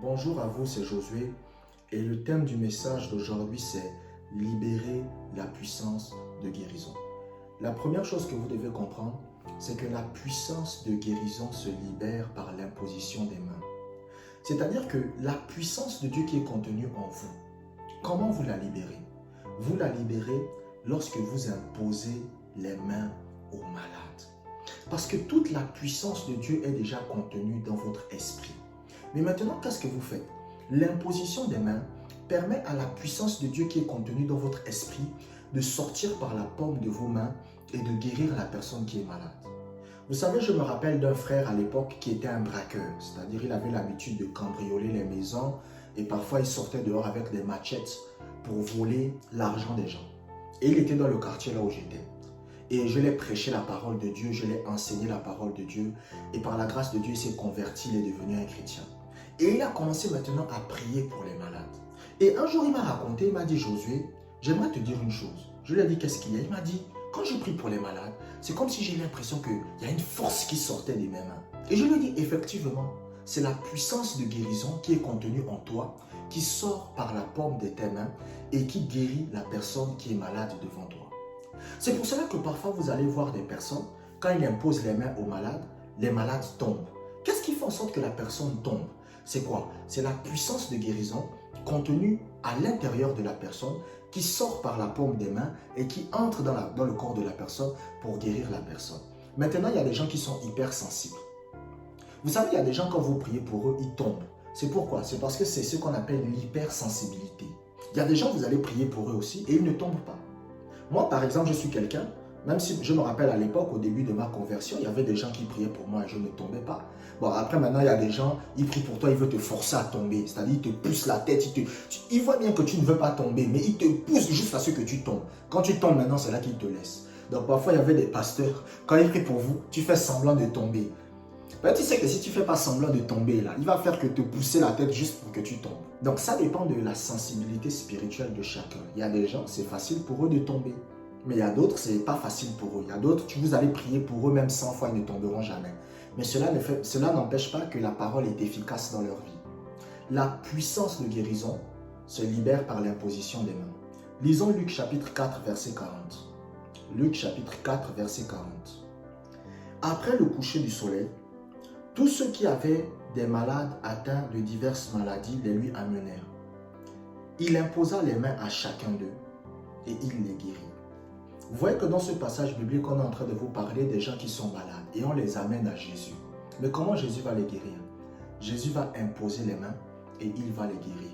Bonjour à vous, c'est Josué et le thème du message d'aujourd'hui c'est libérer la puissance de guérison. La première chose que vous devez comprendre, c'est que la puissance de guérison se libère par l'imposition des mains. C'est-à-dire que la puissance de Dieu qui est contenue en vous, comment vous la libérez? Vous la libérez lorsque vous imposez les mains aux malades. Parce que toute la puissance de Dieu est déjà contenue dans votre esprit. Mais maintenant, qu'est-ce que vous faites? L'imposition des mains permet à la puissance de Dieu qui est contenue dans votre esprit de sortir par la paume de vos mains et de guérir la personne qui est malade. Vous savez, je me rappelle d'un frère à l'époque qui était un braqueur, c'est-à-dire il avait l'habitude de cambrioler les maisons et parfois il sortait dehors avec des machettes pour voler l'argent des gens. Et il était dans le quartier là où j'étais. Et je l'ai prêché la parole de Dieu, je l'ai enseigné la parole de Dieu et par la grâce de Dieu, il s'est converti, il est devenu un chrétien. Et il a commencé maintenant à prier pour les malades. Et un jour, il m'a raconté, il m'a dit, Josué, j'aimerais te dire une chose. Je lui ai dit, qu'est-ce qu'il y a? Il m'a dit, quand je prie pour les malades, c'est comme si j'ai l'impression qu'il y a une force qui sortait de mes mains. Et je lui ai dit, effectivement, c'est la puissance de guérison qui est contenue en toi, qui sort par la paume de tes mains et qui guérit la personne qui est malade devant toi. C'est pour cela que parfois vous allez voir des personnes, quand ils imposent les mains aux malades, les malades tombent. Qu'est-ce qui fait en sorte que la personne tombe? C'est quoi? C'est la puissance de guérison contenue à l'intérieur de la personne qui sort par la paume des mains et qui entre dans le corps de la personne pour guérir la personne. Maintenant, il y a des gens qui sont hypersensibles. Vous savez, il y a des gens, quand vous priez pour eux, ils tombent. C'est pourquoi? C'est parce que c'est ce qu'on appelle l'hypersensibilité. Il y a des gens, vous allez prier pour eux aussi et ils ne tombent pas. Moi, par exemple, je suis quelqu'un, même si je me rappelle à l'époque, au début de ma conversion, il y avait des gens qui priaient pour moi et je ne tombais pas. Bon, après, maintenant, il y a des gens, ils prient pour toi, ils veulent te forcer à tomber. C'est-à-dire, ils te poussent la tête, ils voient bien que tu ne veux pas tomber, mais ils te poussent juste à ce que tu tombes. Quand tu tombes maintenant, c'est là qu'ils te laissent. Donc, parfois, il y avait des pasteurs, quand ils prient pour vous, tu fais semblant de tomber. Ben, tu sais que si tu ne fais pas semblant de tomber, là, il va faire que te pousser la tête juste pour que tu tombes. Donc, ça dépend de la sensibilité spirituelle de chacun. Il y a des gens, c'est facile pour eux de tomber. Mais il y a d'autres, ce n'est pas facile pour eux. Il y a d'autres, vous allez prier pour eux, même 100 fois, ils ne tomberont jamais. Mais cela n'empêche pas que la parole est efficace dans leur vie. La puissance de guérison se libère par l'imposition des mains. Lisons Luc chapitre 4, verset 40. Luc chapitre 4, verset 40. Après le coucher du soleil, tous ceux qui avaient des malades atteints de diverses maladies les lui amenèrent. Il imposa les mains à chacun d'eux et il les guérit. Vous voyez que dans ce passage biblique, on est en train de vous parler des gens qui sont malades et on les amène à Jésus. Mais comment Jésus va les guérir? Jésus va imposer les mains et il va les guérir.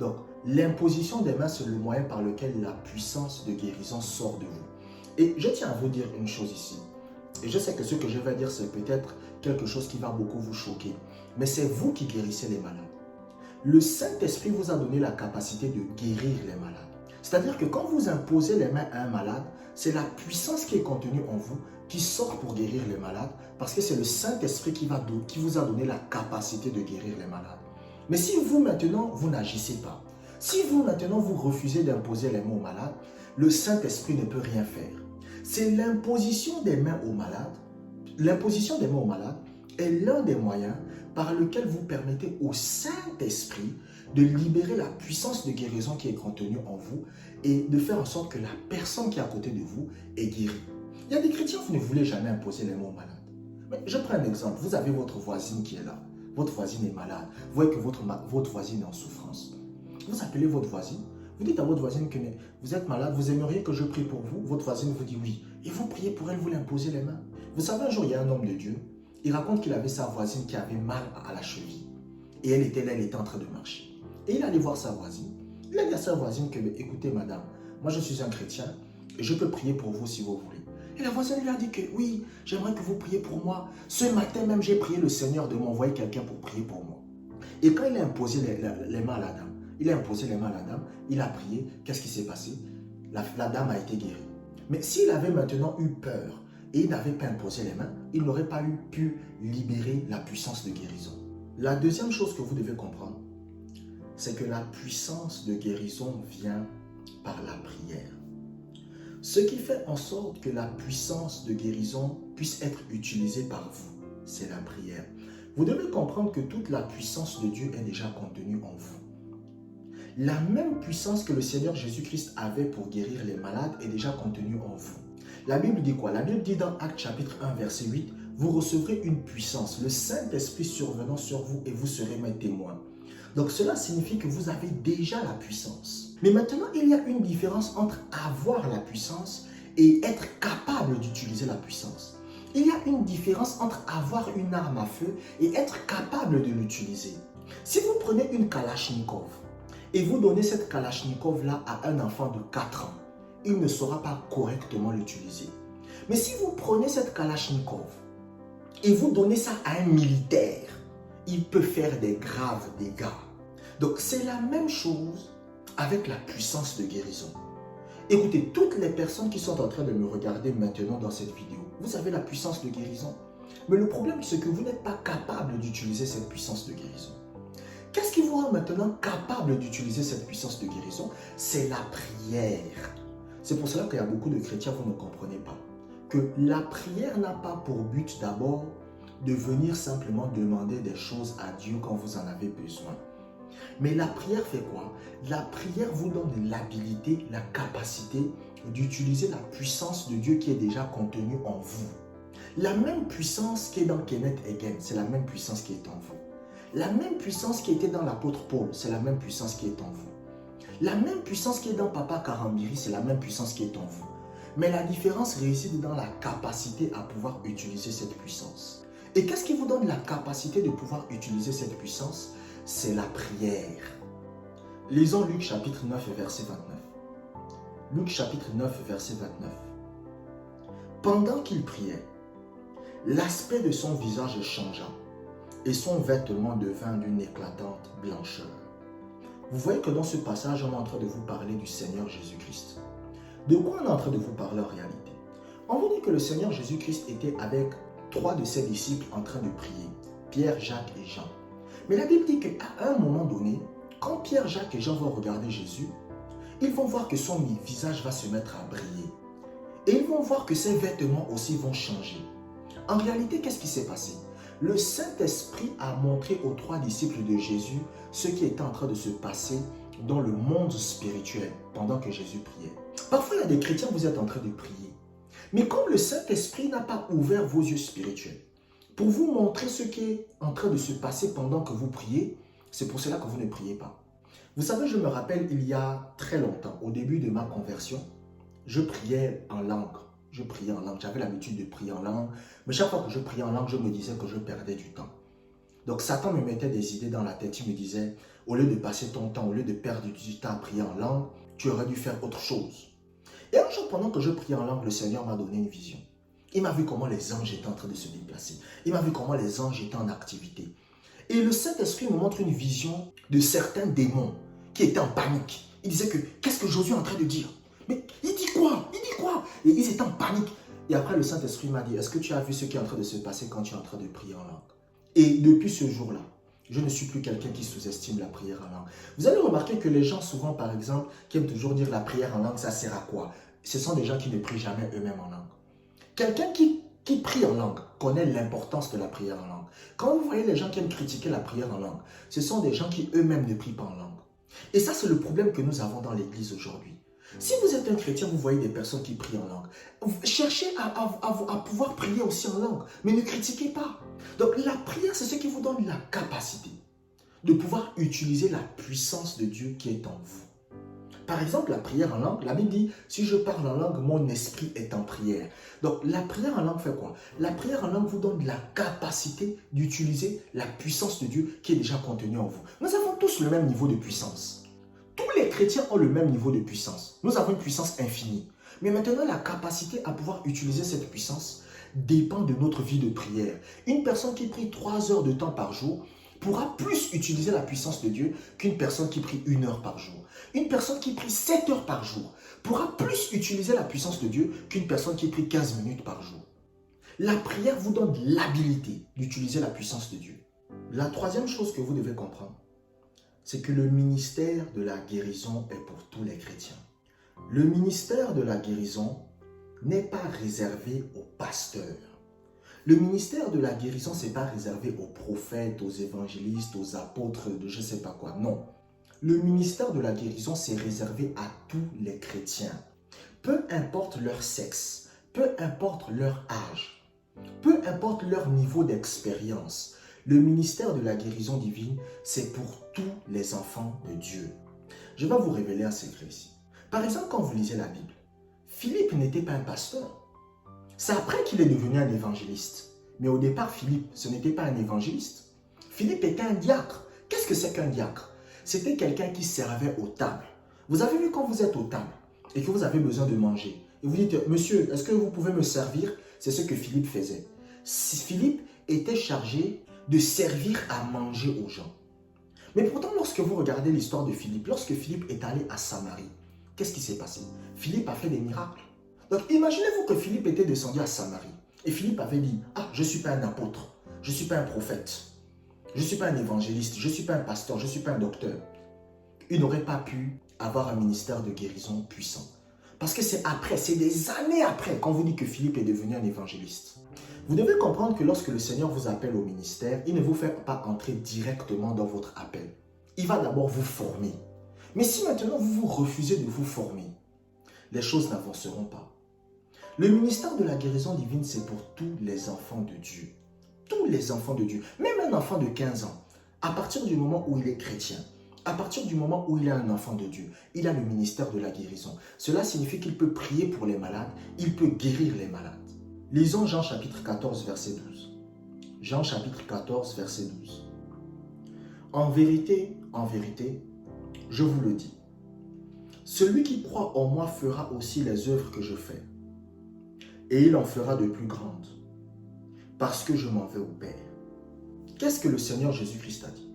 Donc, l'imposition des mains, c'est le moyen par lequel la puissance de guérison sort de vous. Et je tiens à vous dire une chose ici. Et je sais que ce que je vais dire, c'est peut-être quelque chose qui va beaucoup vous choquer. Mais c'est vous qui guérissez les malades. Le Saint-Esprit vous a donné la capacité de guérir les malades. C'est-à-dire que quand vous imposez les mains à un malade, c'est la puissance qui est contenue en vous qui sort pour guérir les malades parce que c'est le Saint-Esprit qui vous a donné la capacité de guérir les malades. Mais si vous maintenant, vous n'agissez pas, si vous maintenant, vous refusez d'imposer les mains aux malades, le Saint-Esprit ne peut rien faire. C'est l'imposition des mains aux malades. L'imposition des mains aux malades est l'un des moyens par lequel vous permettez au Saint-Esprit de libérer la puissance de guérison qui est contenue en vous et de faire en sorte que la personne qui est à côté de vous est guérie. Il y a des chrétiens, vous ne voulez jamais imposer les mains aux malades. Mais je prends un exemple. Vous avez votre voisine qui est là. Votre voisine est malade. Vous voyez que votre voisine est en souffrance. Vous appelez votre voisine. Vous dites à votre voisine que vous êtes malade, vous aimeriez que je prie pour vous. Votre voisine vous dit oui. Et vous priez pour elle, vous l'imposez les mains. Vous savez, un jour, il y a un homme de Dieu. Il raconte qu'il avait sa voisine qui avait mal à la cheville. Et elle était là, elle était en train de marcher. Et il allait voir sa voisine. Il a dit à sa voisine que, écoutez madame, moi je suis un chrétien et je peux prier pour vous si vous voulez. Et la voisine lui a dit que oui, j'aimerais que vous priez pour moi. Ce matin même, j'ai prié le Seigneur de m'envoyer quelqu'un pour prier pour moi. Et quand il a imposé les mains à la dame, il a imposé les mains à la dame, il a prié, qu'est-ce qui s'est passé? La dame a été guérie. Mais s'il avait maintenant eu peur et il n'avait pas imposé les mains, il n'aurait pas pu libérer la puissance de guérison. La deuxième chose que vous devez comprendre, c'est que la puissance de guérison vient par la prière. Ce qui fait en sorte que la puissance de guérison puisse être utilisée par vous, c'est la prière. Vous devez comprendre que toute la puissance de Dieu est déjà contenue en vous. La même puissance que le Seigneur Jésus-Christ avait pour guérir les malades est déjà contenue en vous. La Bible dit quoi? La Bible dit dans Actes chapitre 1 verset 8, vous recevrez une puissance, le Saint-Esprit survenant sur vous et vous serez mes témoins. Donc cela signifie que vous avez déjà la puissance. Mais maintenant, il y a une différence entre avoir la puissance et être capable d'utiliser la puissance. Il y a une différence entre avoir une arme à feu et être capable de l'utiliser. Si vous prenez une Kalachnikov et vous donnez cette Kalachnikov-là à un enfant de 4 ans, il ne saura pas correctement l'utiliser. Mais si vous prenez cette Kalachnikov et vous donnez ça à un militaire, il peut faire des graves dégâts. Donc c'est la même chose avec la puissance de guérison. Écoutez, toutes les personnes qui sont en train de me regarder maintenant dans cette vidéo, vous avez la puissance de guérison. Mais le problème, c'est que vous n'êtes pas capable d'utiliser cette puissance de guérison. Qu'est-ce qui vous rend maintenant capable d'utiliser cette puissance de guérison? C'est la prière. C'est pour cela qu'il y a beaucoup de chrétiens, vous ne comprenez pas. Que la prière n'a pas pour but d'abord de venir simplement demander des choses à Dieu quand vous en avez besoin. Mais la prière fait quoi? La prière vous donne l'habilité, la capacité d'utiliser la puissance de Dieu qui est déjà contenue en vous. La même puissance qui est dans Kenneth Hagin, c'est la même puissance qui est en vous. La même puissance qui était dans l'apôtre Paul, c'est la même puissance qui est en vous. La même puissance qui est dans Papa Karambiri, c'est la même puissance qui est en vous. Mais la différence réside dans la capacité à pouvoir utiliser cette puissance. Et qu'est-ce qui vous donne la capacité de pouvoir utiliser cette puissance? C'est la prière. Lisons Luc chapitre 9 verset 29. Luc chapitre 9 verset 29. Pendant qu'il priait, l'aspect de son visage changea et son vêtement devint d'une éclatante blancheur. Vous voyez que dans ce passage, on est en train de vous parler du Seigneur Jésus-Christ. De quoi on est en train de vous parler en réalité? On vous dit que le Seigneur Jésus-Christ était avec 3 de ses disciples en train de prier, Pierre, Jacques et Jean. Mais la Bible dit qu'à un moment donné, quand Pierre, Jacques et Jean vont regarder Jésus, ils vont voir que son visage va se mettre à briller. Et ils vont voir que ses vêtements aussi vont changer. En réalité, qu'est-ce qui s'est passé? Le Saint-Esprit a montré aux 3 disciples de Jésus ce qui était en train de se passer dans le monde spirituel pendant que Jésus priait. Parfois, il y a des chrétiens, vous êtes en train de prier. Mais comme le Saint-Esprit n'a pas ouvert vos yeux spirituels pour vous montrer ce qui est en train de se passer pendant que vous priez, c'est pour cela que vous ne priez pas. Vous savez, je me rappelle, il y a très longtemps, au début de ma conversion, je priais en langue. Je priais en langue. J'avais l'habitude de prier en langue. Mais chaque fois que je priais en langue, je me disais que je perdais du temps. Donc Satan me mettait des idées dans la tête. Il me disait, au lieu de passer ton temps, au lieu de perdre du temps à prier en langue, tu aurais dû faire autre chose. Et un jour, pendant que je priais en langue, le Seigneur m'a donné une vision. Il m'a vu comment les anges étaient en train de se déplacer. Il m'a vu comment les anges étaient en activité. Et le Saint-Esprit me montre une vision de certains démons qui étaient en panique. Il disait que, qu'est-ce que Josué est en train de dire? Mais il dit quoi? Il dit quoi? Et ils étaient en panique. Et après, le Saint-Esprit m'a dit, est-ce que tu as vu ce qui est en train de se passer quand tu es en train de prier en langue? Et depuis ce jour-là, je ne suis plus quelqu'un qui sous-estime la prière en langue. Vous allez remarquer que les gens souvent, par exemple, qui aiment toujours dire la prière en langue, ça sert à quoi? Ce sont des gens qui ne prient jamais eux-mêmes en langue. Quelqu'un qui prie en langue connaît l'importance de la prière en langue. Quand vous voyez les gens qui aiment critiquer la prière en langue, ce sont des gens qui eux-mêmes ne prient pas en langue. Et ça, c'est le problème que nous avons dans l'Église aujourd'hui. Si vous êtes un chrétien, vous voyez des personnes qui prient en langue. Cherchez à pouvoir prier aussi en langue, mais ne critiquez pas. Donc la prière, c'est ce qui vous donne la capacité de pouvoir utiliser la puissance de Dieu qui est en vous. Par exemple, la prière en langue, la Bible dit, si je parle en langue, mon esprit est en prière. Donc la prière en langue fait quoi? La prière en langue vous donne la capacité d'utiliser la puissance de Dieu qui est déjà contenue en vous. Nous avons tous le même niveau de puissance. Tous les chrétiens ont le même niveau de puissance. Nous avons une puissance infinie. Mais maintenant, la capacité à pouvoir utiliser cette puissance dépend de notre vie de prière. Une personne qui prie 3 heures de temps par jour pourra plus utiliser la puissance de Dieu qu'une personne qui prie 1 heure par jour. Une personne qui prie 7 heures par jour pourra plus utiliser la puissance de Dieu qu'une personne qui prie 15 minutes par jour. La prière vous donne l'habilité d'utiliser la puissance de Dieu. La troisième chose que vous devez comprendre, c'est que le ministère de la guérison est pour tous les chrétiens. Le ministère de la guérison n'est pas réservé aux pasteurs. Le ministère de la guérison, ce n'est pas réservé aux prophètes, aux évangélistes, aux apôtres, de je ne sais pas quoi. Non. Le ministère de la guérison, c'est réservé à tous les chrétiens. Peu importe leur sexe, peu importe leur âge, peu importe leur niveau d'expérience, le ministère de la guérison divine, c'est pour tous les enfants de Dieu. Je vais vous révéler un secret ici. Par exemple, quand vous lisez la Bible, Philippe n'était pas un pasteur. C'est après qu'il est devenu un évangéliste. Mais au départ, Philippe, ce n'était pas un évangéliste. Philippe était un diacre. Qu'est-ce que c'est qu'un diacre? C'était quelqu'un qui servait aux tables. Vous avez vu quand vous êtes aux tables et que vous avez besoin de manger. Et vous dites, monsieur, est-ce que vous pouvez me servir? C'est ce que Philippe faisait. Philippe était chargé de servir à manger aux gens. Mais pourtant, lorsque vous regardez l'histoire de Philippe, lorsque Philippe est allé à Samarie, qu'est-ce qui s'est passé? Philippe a fait des miracles. Donc imaginez-vous que Philippe était descendu à Samarie et Philippe avait dit, ah, je ne suis pas un apôtre, je ne suis pas un prophète, je ne suis pas un évangéliste, je ne suis pas un pasteur, je ne suis pas un docteur. Il n'aurait pas pu avoir un ministère de guérison puissant. Parce que c'est après, c'est des années après qu'on vous dit que Philippe est devenu un évangéliste. Vous devez comprendre que lorsque le Seigneur vous appelle au ministère, il ne vous fait pas entrer directement dans votre appel. Il va d'abord vous former. Mais si maintenant vous vous refusez de vous former, les choses n'avanceront pas. Le ministère de la guérison divine, c'est pour tous les enfants de Dieu. Tous les enfants de Dieu. Même un enfant de 15 ans, à partir du moment où il est chrétien, à partir du moment où il est un enfant de Dieu, il a le ministère de la guérison. Cela signifie qu'il peut prier pour les malades, il peut guérir les malades. Lisons Jean chapitre 14, verset 12. Jean chapitre 14, verset 12. En vérité, je vous le dis, celui qui croit en moi fera aussi les œuvres que je fais, et il en fera de plus grandes, parce que je m'en vais au Père. Qu'est-ce que le Seigneur Jésus-Christ a dit?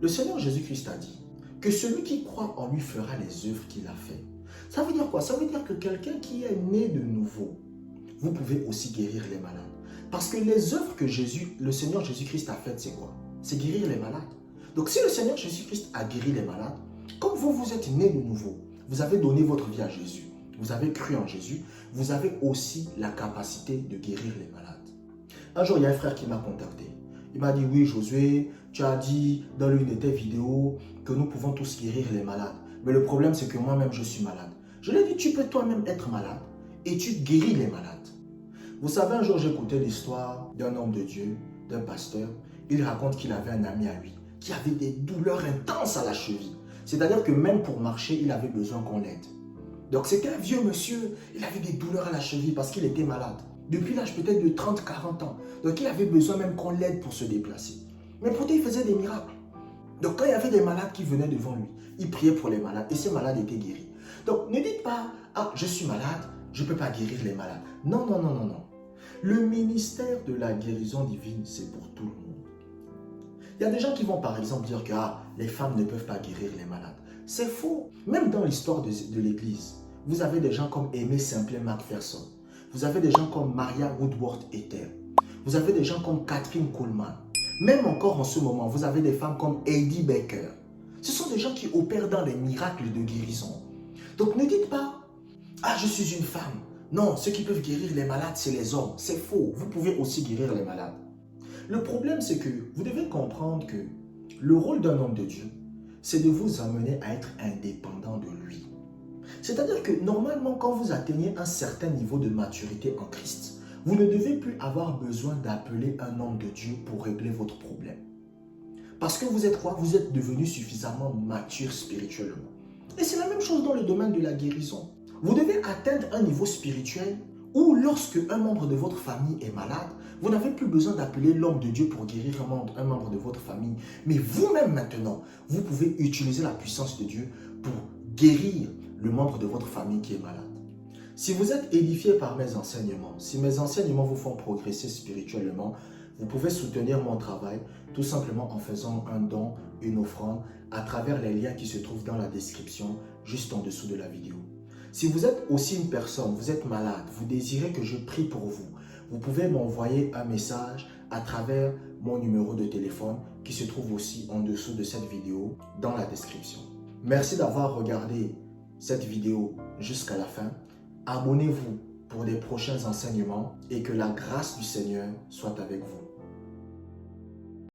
Le Seigneur Jésus-Christ a dit que celui qui croit en lui fera les œuvres qu'il a fait. Ça veut dire quoi? Ça veut dire que quelqu'un qui est né de nouveau, vous pouvez aussi guérir les malades. Parce que les œuvres que le Seigneur Jésus-Christ a faites, c'est quoi? C'est guérir les malades. Donc si le Seigneur Jésus-Christ a guéri les malades, comme vous êtes né de nouveau, vous avez donné votre vie à Jésus, vous avez cru en Jésus, vous avez aussi la capacité de guérir les malades. Un jour, il y a un frère qui m'a contacté. Il m'a dit, oui Josué, tu as dit dans l'une de tes vidéos que nous pouvons tous guérir les malades. Mais le problème, c'est que moi-même, je suis malade. Je lui ai dit, tu peux toi-même être malade et tu guéris les malades. Vous savez, un jour, j'écoutais l'histoire d'un homme de Dieu, d'un pasteur. Il raconte qu'il avait un ami à lui qui avait des douleurs intenses à la cheville. C'est-à-dire que même pour marcher, il avait besoin qu'on l'aide. Donc c'était un vieux monsieur, il avait des douleurs à la cheville parce qu'il était malade. Depuis l'âge peut-être de 30-40 ans. Donc il avait besoin même qu'on l'aide pour se déplacer. Mais pourtant il faisait des miracles. Donc quand il y avait des malades qui venaient devant lui, il priait pour les malades et ces malades étaient guéris. Donc ne dites pas, ah je suis malade, je ne peux pas guérir les malades. Non, non, non, non, non. Le ministère de la guérison divine, c'est pour tout le monde. Il y a des gens qui vont par exemple dire que les femmes ne peuvent pas guérir les malades. C'est faux. Même dans l'histoire de l'Église, vous avez des gens comme Aimé Simplet McPherson. Vous avez des gens comme Maria Woodworth Ether. Vous avez des gens comme Catherine Kuhlman. Même encore en ce moment, vous avez des femmes comme Heidi Baker. Ce sont des gens qui opèrent dans les miracles de guérison. Donc ne dites pas, je suis une femme. Non, ceux qui peuvent guérir les malades, c'est les hommes. C'est faux. Vous pouvez aussi guérir les malades. Le problème, c'est que vous devez comprendre que le rôle d'un homme de Dieu, c'est de vous amener à être indépendant de lui. C'est-à-dire que normalement, quand vous atteignez un certain niveau de maturité en Christ, vous ne devez plus avoir besoin d'appeler un homme de Dieu pour régler votre problème. Parce que vous êtes quoi? Vous êtes devenu suffisamment mature spirituellement. Et c'est la même chose dans le domaine de la guérison. Vous devez atteindre un niveau spirituel où lorsque un membre de votre famille est malade, vous n'avez plus besoin d'appeler l'homme de Dieu pour guérir un membre de votre famille. Mais vous-même maintenant, vous pouvez utiliser la puissance de Dieu pour guérir le membre de votre famille qui est malade. Si vous êtes édifié par mes enseignements, si mes enseignements vous font progresser spirituellement, vous pouvez soutenir mon travail tout simplement en faisant un don, une offrande à travers les liens qui se trouvent dans la description juste en dessous de la vidéo. Si vous êtes aussi une personne, vous êtes malade, vous désirez que je prie pour vous, vous pouvez m'envoyer un message à travers mon numéro de téléphone qui se trouve aussi en dessous de cette vidéo dans la description. Merci d'avoir regardé cette vidéo jusqu'à la fin. Abonnez-vous pour pour des prochains enseignements et que la grâce du Seigneur soit avec vous.